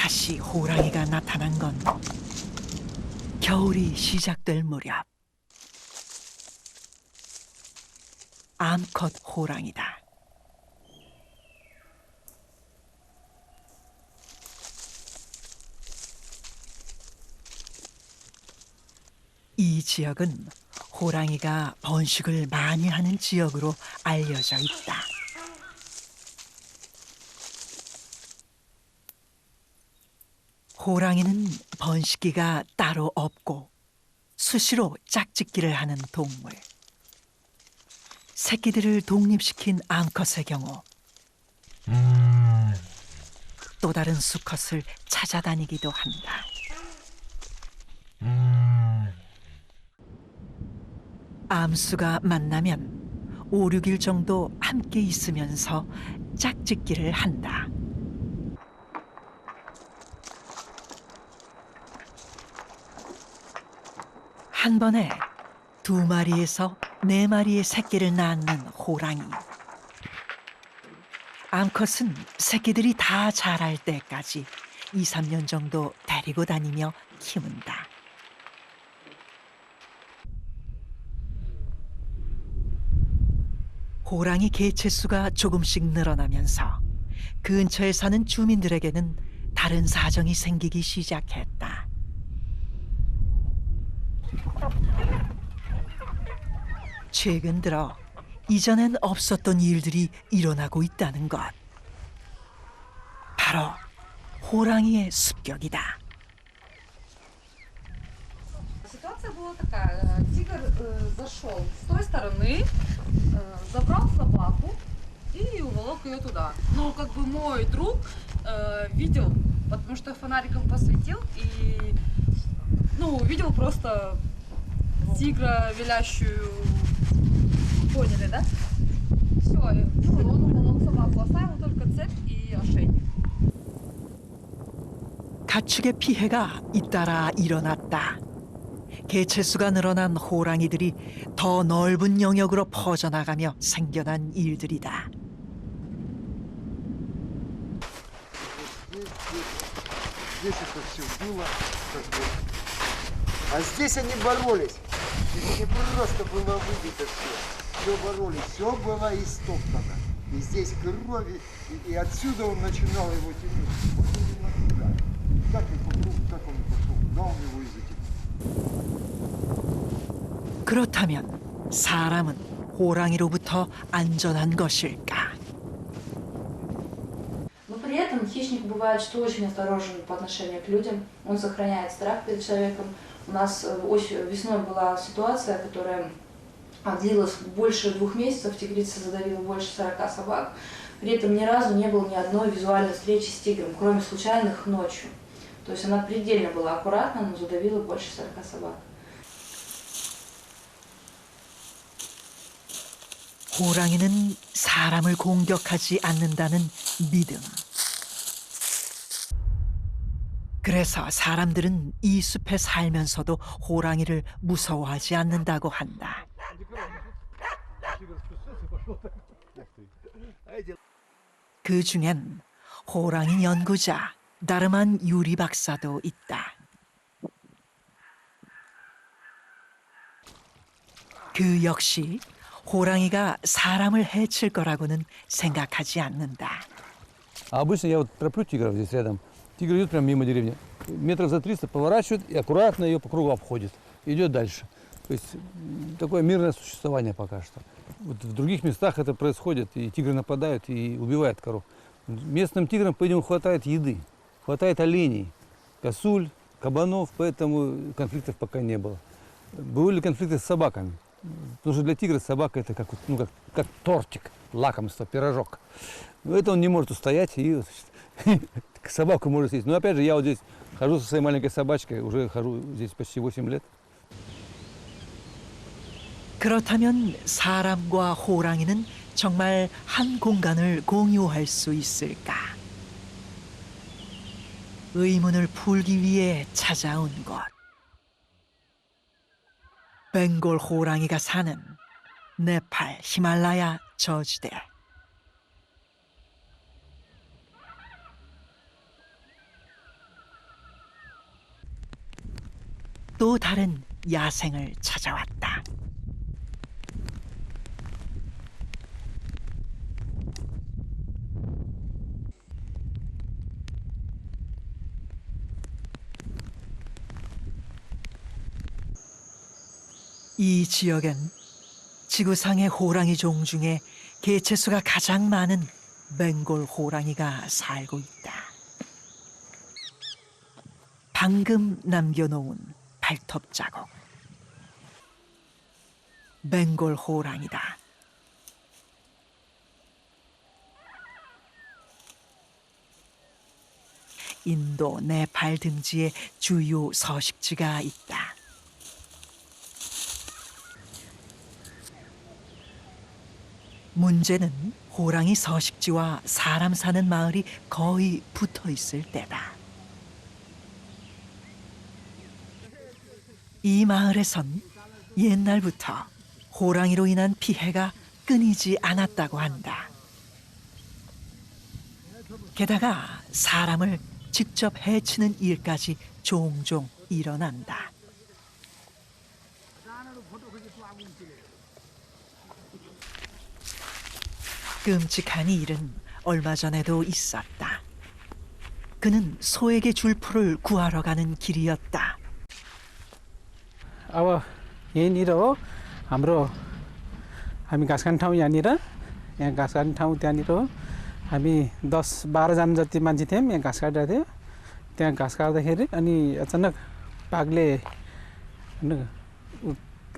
다시 호랑이가 나타난 건 겨울이 시작될 무렵. 암컷 호랑이다. 이 지역은 호랑이가 번식을 많이 하는 지역으로 알려져 있다. 호랑이는 번식기가 따로 없고 수시로 짝짓기를 하는 동물. 새끼들을 독립시킨 암컷의 경우 또 다른 수컷을 찾아다니기도 한다. 암수가 만나면 5, 6일 정도 함께 있으면서 짝짓기를 한다. 한 번에 2마리에서 4마리의 새끼를 낳는 호랑이. 암컷은 새끼들이 다 자랄 때까지 2, 3년 정도 데리고 다니며 키운다. 호랑이 개체수가 조금씩 늘어나면서 근처에 사는 주민들에게는 다른 사정이 생기기 시작했다. 최근 들어 이전엔 없었던 일들이 일어나고 있다는 것. 바로 호랑이의 습격이다. Ситуация была такая. Тигр зашел с той стороны, забрал собаку и уволок ее туда. Но как бы мой друг видел, потому что фонариком посветил и увидел просто тигра, вилящую. Поняли, да? Все, он уволок собаку, оставил только цепь и ошейник. 가축의 피해가 잇따라 일어났다. 개체수가 늘어난 호랑이들이 더 넓은 영역으로 퍼져나가며 생겨난 일들이다. Здесь это все было, как бы. А здесь они боролись. Это не просто было выбито все. Все боролись, все было истоптано. И здесь крови, и отсюда он начинал его тянуть. Вот именно туда. Как он пошел, куда он его и затянул. 그렇다면 사람은 호랑이로부터 안전한 것일까? Но при этом хищник бывает, что очень осторожен по отношению к людям. Он сохраняет страх перед человеком. У нас весной была ситуация, которая длилась больше 2 месяцев. Тигрица задавила больше 40 собак. При этом ни разу не было ни одной визуальной встречи с тигром, кроме случайных ночью. То есть она предельно была аккуратна, но задавила больше 40 собак. 호랑이는 사람을 공격하지 않는다는 믿음. 그래서 사람들은 이 숲에 살면서도 호랑이를 무서워하지 않는다고 한다. 그 중엔 호랑이 연구자 나르만 유리 박사도 있다. 그 역시 호랑이가 사람을 해칠 거라고는 생각하지 않는다. А обычно я вот тороплю тигров здесь рядом. Тигр идет прямо мимо деревни. Метров за 300 поворачивает и аккуратно ее по кругу обходит. Идет дальше. То есть такое мирное существование пока что. Вот в других местах это происходит, и тигры нападают и убивают коров. Местным тиграм, по-видимому, хватает еды, хватает оленей, косуль, кабанов, поэтому конфликтов пока не было. Были конфликты с собаками. Потому что для тигра собака это как тортик, лакомство, пирожок. Но это он не может устоять и собаку может съесть. Но опять же, я вот здесь хожу со своей маленькой собачкой, уже хожу здесь почти 8 лет. 그렇다면 사람과 호랑이는 정말 한 공간을 공유할 수 있을까? 의문을 풀기 위해 찾아온 곳. 벵골 호랑이가 사는 네팔 히말라야 저지대. 또 다른 야생을 찾아왔다. 이 지역엔 지구상의 호랑이 종 중에 개체수가 가장 많은 벵골 호랑이가 살고 있다. 방금 남겨놓은 발톱 자국. 벵골 호랑이다. 인도, 네팔 등지에 주요 서식지가 있다. 문제는 호랑이 서식지와 사람 사는 마을이 거의 붙어 있을 때다. 이 마을에선 옛날부터 호랑이로 인한 피해가 끊이지 않았다고 한다. 게다가 사람을 직접 해치는 일까지 종종 일어난다. 끔찍한 일은 얼마 전에도 있었다. 그는 소에게 줄 풀을 구하러 가는 길이었다. अब यहीँनिर हो हाम्रो हामी घाँस खाने ठाउँ यहाँनिर यहाँ घाँस काट्ने ठाउँ त्यहाँनिर हो हामी 10-12 जना जति मान्छे थियौँ यहाँ घाँस काटिरहेको थियो त्यहाँ घाँस काट्दाखेरि अनि अचानक बाघले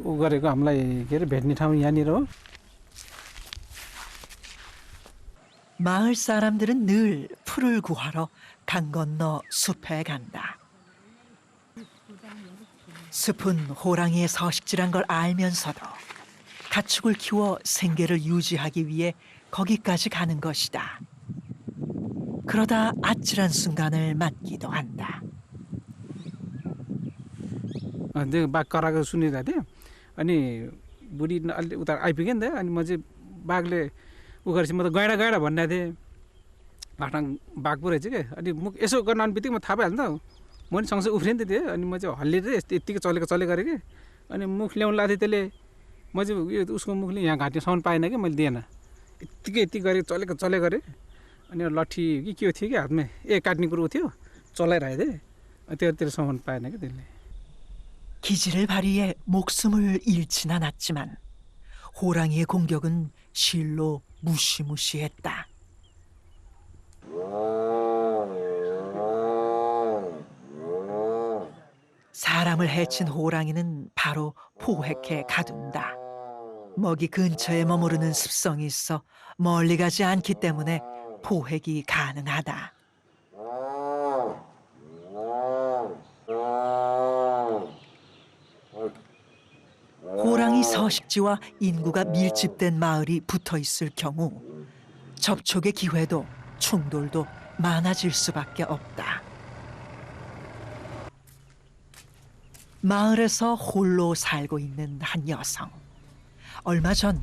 उ गरेको हामीलाई के अरे भेट्ने ठाउँ यहाँनिर हो 마을 사람들은 늘 풀을 구하러 강 건너 숲에 간다. 숲은 호랑이의 서식지란 걸 알면서도 가축을 키워 생계를 유지하기 위해 거기까지 가는 것이다. 그러다 아찔한 순간을 맞기도 한다. त्यो बाघ कराएको सुनिरहेको थिएँ अनि बुढी अलि उता आइपुगेँ नि त अनि म चाहिँ बाघले उ गरेपछि म त गैँडा गैँडा भनिरहेको थिएँ घाटाङ बाघ पो रहेछ क्या अनि मुख यसो गर्न आउने बित्तिकै म थाहा पाइहाल्नु त म नि सँगसँगै उफ्रेँ नि त त्यो अनि म चाहिँ हल्लिएर यत्तिकै चले गरेँ कि अनि मुख ल्याउनु लाग्थेँ त्यसले म चाहिँ यो उसको मुखले यहाँ घाँटीसम्म पाएन कि मैले दिएन यत्तिकै गरेँ चले गरेँ अनि लट्ठी कि के थियो कि हातमा काट्ने कुरो थियो चलाइरहेको थिएँ त्योसम्म पाएन कि त्यसले 기지를 발휘해 목숨을 잃진 않았지만 호랑이의 공격은 실로 무시무시했다. 사람을 해친 호랑이는 바로 포획해 가둔다. 먹이 근처에 머무르는 습성이 있어 멀리 가지 않기 때문에 포획이 가능하다. 호랑이 서식지와 인구가 밀집된 마을이 붙어 있을 경우 접촉의 기회도 충돌도 많아질 수밖에 없다. 마을에서 홀로 살고 있는 한 여성. 얼마 전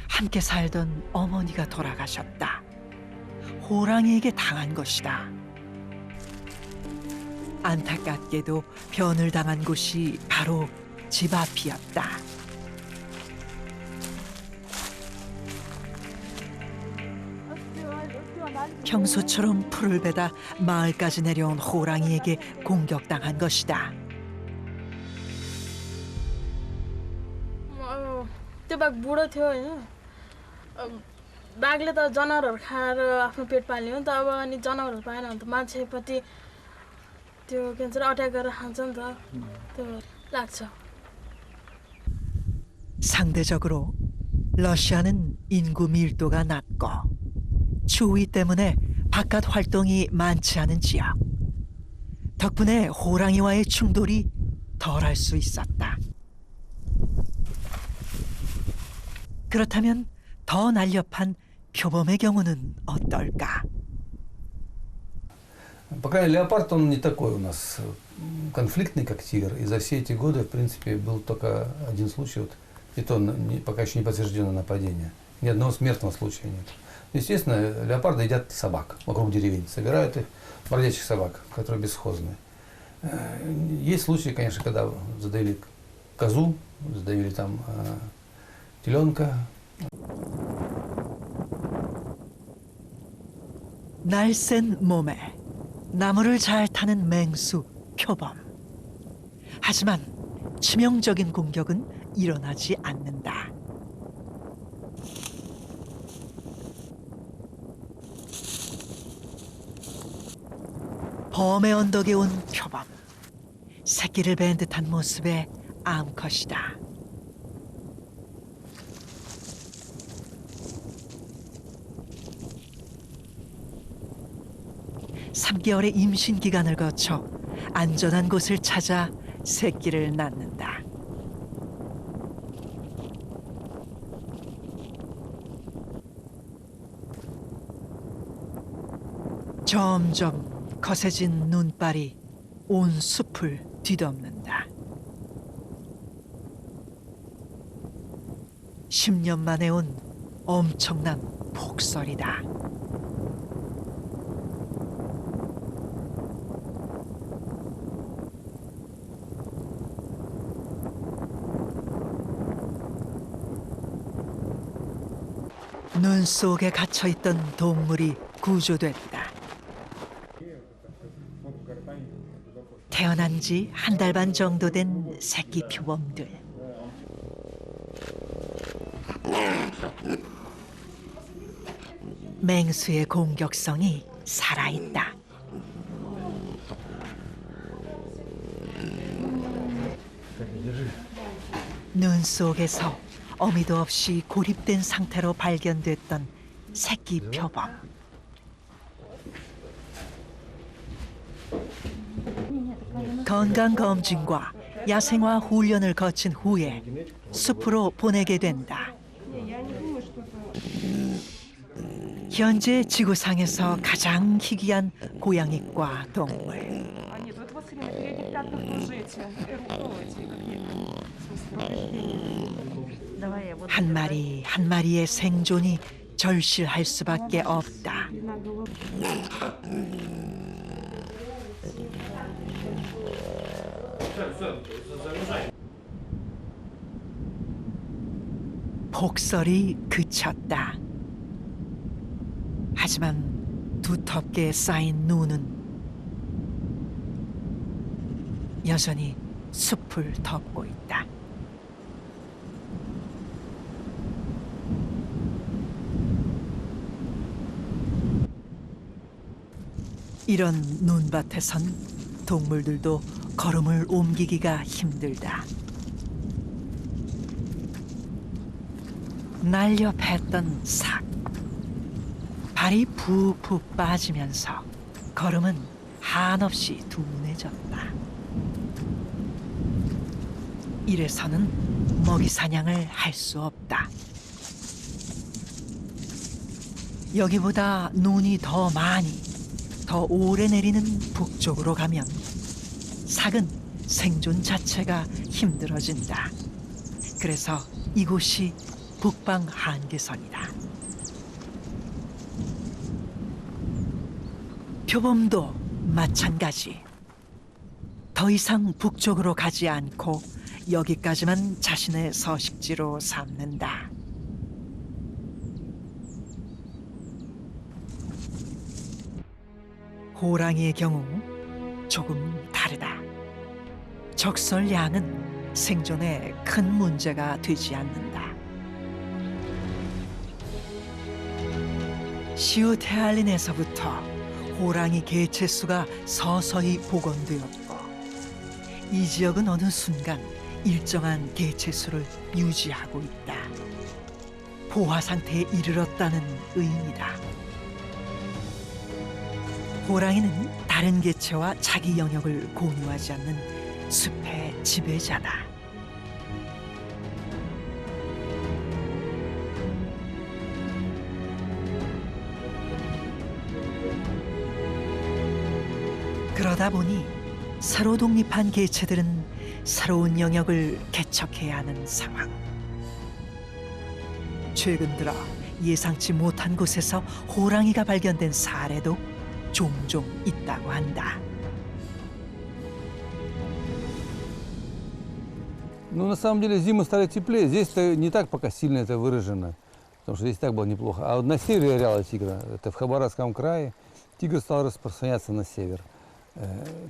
함께 살던 어머니가 돌아가셨다. 호랑이에게 당한 것이다. 안타깝게도 변을 당한 곳이 바로 집 앞이었다. 평소처럼 풀을 베다 마을까지 내려온 호랑이에게 공격당한 것이다. त्यो बाघ बुढो थियो होइन बाघले त जनावरहरू खाएर आफ्नो पेट पाल्ने हो नि त अब अनि जनावरहरू पाएन भने त मान्छेपट्टि त्यो के भन्छ अट्याक गरेर खान्छ नि त त्यो लाग्छ. 상대적으로 러시아는 인구 밀도가 낮고 추위 때문에 바깥 활동이 많지 않은 지역. 덕분에 호랑이와의 충돌이 덜할 수 있었다. 그렇다면 더 날렵한 표범의 경우는 어떨까? Пока леопард, он не такой у нас конфликтный, как тигр. И за все эти годы, в принципе, был только один случай, вот, и то пока еще не подтверждено нападение. Ни одного смертного случая нет. Естественно, леопарды едят собак вокруг деревень, собирают их, бродячих собак, которые бесхозные. Есть случаи, конечно, когда задавили козу, задавили там теленка. 날쌘 몸에 나무를 잘 타는 맹수 표범. 하지만 치명적인 공격은 일어나지 않는다. 범의 언덕에 온 표범. 새끼를 뵌 듯한 모습의 암컷이다. (3개월의) 임신 기간을 거쳐 안전한 곳을 찾아 새끼를 낳는다. 점점 거세진 눈발이 온 숲을 뒤덮는다. 10년 만에 온 엄청난 폭설이다. 눈 속에 갇혀있던 동물이 구조됐다. 태어난 지 한 달 반 정도 된 새끼 표범들. 맹수의 공격성이 살아있다. 눈 속에서 어미도 없이 고립된 상태로 발견됐던 새끼 표범. 건강검진과 야생화 훈련을 거친 후에 숲으로 보내게 된다. 현재 지구상에서 가장 희귀한 고양이과 동물. 한 마리 한 마리의 생존이 절실할 수밖에 없다. 폭설이 그쳤다. 하지만 두텁게 쌓인 눈은 여전히 숲을 덮고 있다. 이런 눈밭에선 동물들도 걸음을 옮기기가 힘들다. 날렵했던 삭. 발이 푹푹 빠지면서 걸음은 한없이 둔해졌다. 이래서는 먹이 사냥을 할 수 없다. 여기보다 눈이 더 많이, 더 오래 내리는 북쪽으로 가면 삭은 생존 자체가 힘들어진다. 그래서 이곳이 북방 한계선이다. 표범도 마찬가지. 더 이상 북쪽으로 가지 않고 여기까지만 자신의 서식지로 삼는다. 호랑이의 경우 조금 다르다. 적설량은 생존에 큰 문제가 되지 않는다. 시오테알린에서부터 호랑이 개체수가 서서히 복원되었고 이 지역은 어느 순간 일정한 개체수를 유지하고 있다. 포화 상태에 이르렀다는 의미다. 호랑이는 다른 개체와 자기 영역을 공유하지 않는 숲의 지배자다. 그러다 보니 새로 독립한 개체들은 새로운 영역을 개척해야 하는 상황. 최근 들어 예상치 못한 곳에서 호랑이가 발견된 사례도 종종 있다고 한다. Ну, на самом деле, зимы стали теплее. Здесь-то не так пока сильно это выражено, потому что здесь и так было неплохо. А вот на севере ареала тигра, это в Хабаровском крае, тигр стал распространяться на север.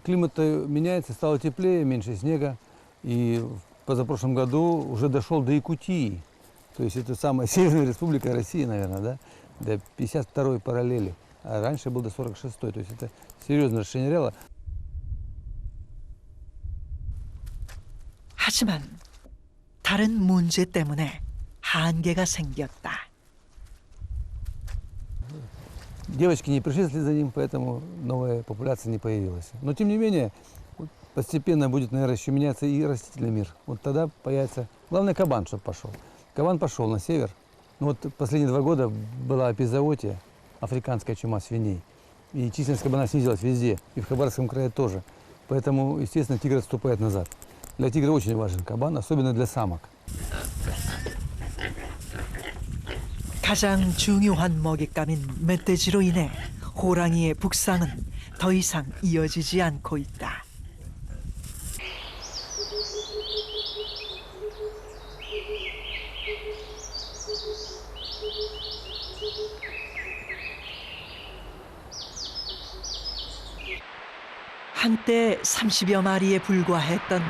Климат меняется, стало теплее, меньше снега. И в позапрошлом году уже дошел до Якутии. То есть это самая Северная Республика России, наверное, да? До 52-й параллели. А раньше был до 46-й. То есть это серьезное расширение ареала. 하지만 다른 문제 때문에 한계가 생겼다. Девочки не пришли вслед за ним, поэтому новая популяция не появилась. Но тем не менее, постепенно будет, наверное, еще меняться и растительный мир. Вот тогда появится... Главное, кабан, чтобы пошел. Кабан пошел на север. Ну, вот последние 2 года была эпизоотия, африканская чума свиней. И численность кабана снизилась везде, и в Хабаровском крае тоже. Поэтому, естественно, тигр отступает назад. Для тигра очень важен кабан, особенно для самок. 가장 중요한 먹잇감인 멧돼지로 인해 호랑이의 북상은 더 이상 이어지지 않고 있다. 한때 30여 마리에 불과했던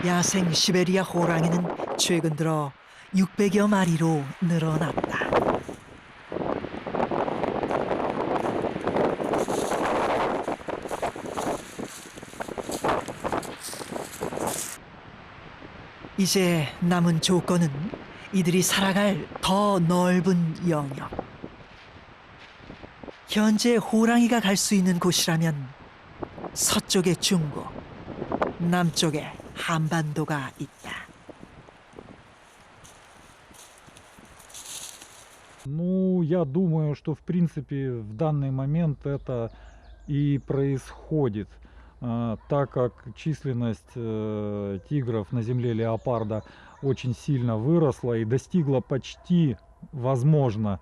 야생 시베리아 호랑이는 최근 들어 600여 마리로 늘어났다. 이제 남은 조건은 이들이 살아갈 더 넓은 영역. 현재 호랑이가 갈 수 있는 곳이라면 서쪽의 중국, 남쪽에 한반도가 있다. Ну, я думаю, что в принципе в данный момент это и происходит, так как численность тигров на земле леопарда очень сильно выросла и достигла почти, возможно,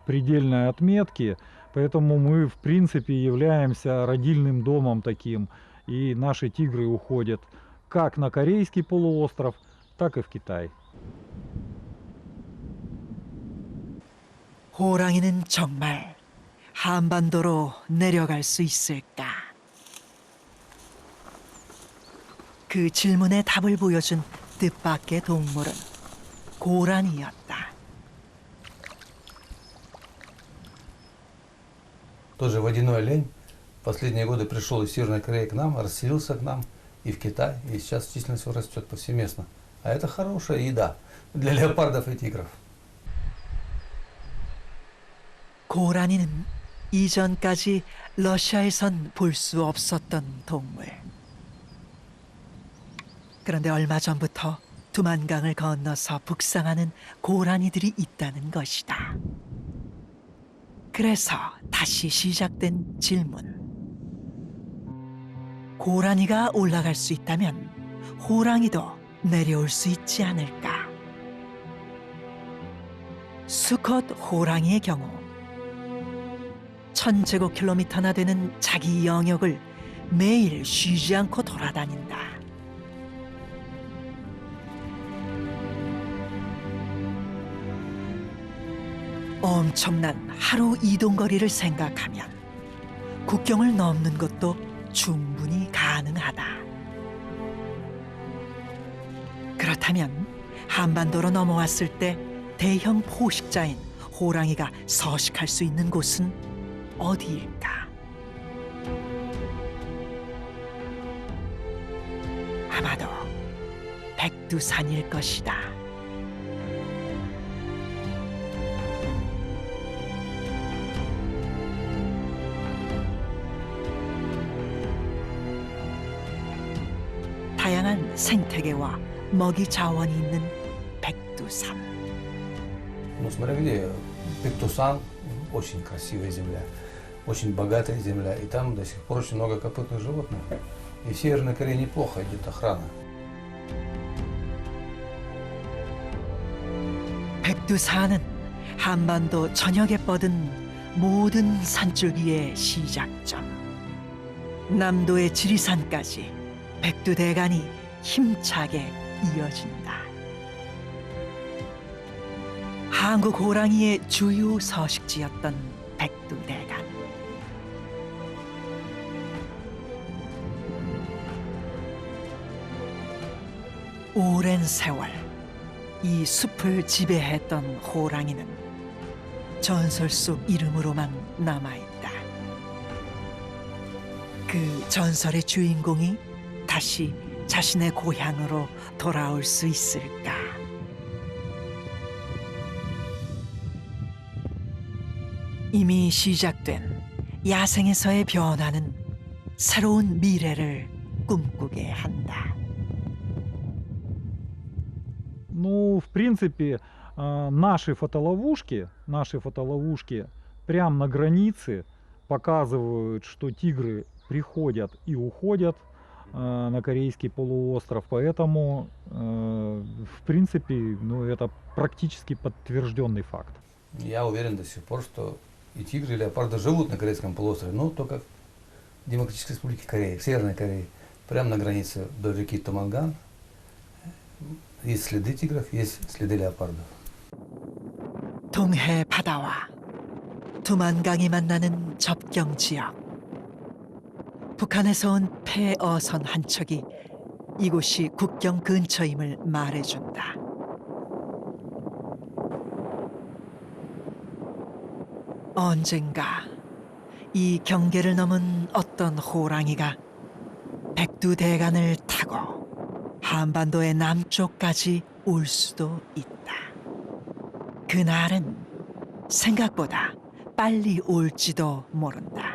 предельной отметки. Поэтому мы в принципе являемся родильным домом таким, и наши тигры уходят как на Корейский полуостров, так и в Китай. 호랑이는 정말 한반도로 내려갈 수 있을까? 그 질문에 답을 보여준 뜻밖의 동물은 고란이었다. Тоже водяной олень в последние годы пришел из Северной Кореи к нам, расселился к нам и в Китай, и сейчас численность его растет повсеместно. А это хорошая еда для леопардов и тигров. 고라니는 이전까지 러시아에선 볼 수 없었던 동물. 그런데 얼마 전부터 두만강을 건너서 북상하는 고라니들이 있다는 것이다. 그래서 다시 시작된 질문. 고라니가 올라갈 수 있다면 호랑이도 내려올 수 있지 않을까? 수컷 호랑이의 경우 1000제곱킬로미터나 되는 자기 영역을 매일 쉬지 않고 돌아다닌다. 엄청난 하루 이동 거리를 생각하면 국경을 넘는 것도 충분히 가능하다. 그렇다면 한반도로 넘어왔을 때 대형 포식자인 호랑이가 서식할 수 있는 곳은 어디일까? 아마도 백두산일 것이다. 다양한 생태계와 먹이 자원이 있는 백두산. Ну, смотря где. Пектусан – очень красивая земля, очень богатая земля. И там до сих пор очень много копытных животных. И в Северной Корее неплохо идет охрана. 백두산은 한반도 전역에 뻗은 모든 산줄기의 시작점. 남도의 지리산까지 백두대간이 힘차게 이어진다. 한국 호랑이의 주요 서식지였던 백두대간. 오랜 세월 이 숲을 지배했던 호랑이는 전설 속 이름으로만 남아있다. 그 전설의 주인공이 다시 자신의 고향으로 돌아올 수 있을까? 이미 시작된 야생에서의 변화는 새로운 미래를 꿈꾸게 한다. Ну, в принципе, наши фотоловушки прямо на границе показывают, что тигры приходят и уходят на Корейский полуостров. Поэтому, в принципе, ну, это практически подтвержденный факт. Я уверен до сих пор, что и тигры, и леопарды живут на Корейском полуострове, но только в Демократической Республике Корея, в Северной Корее, прямо на границе до реки Томанган. Есть следы тигров, есть следы леопардов. 동해 바다와 두만강이 만나는 접경 지역. 북한에서 온 폐어선 한 척이 이곳이 국경 근처임을 말해준다. 언젠가 이 경계를 넘은 어떤 호랑이가 백두대간을 타고 한반도의 남쪽까지 올 수도 있다. 그날은 생각보다 빨리 올지도 모른다.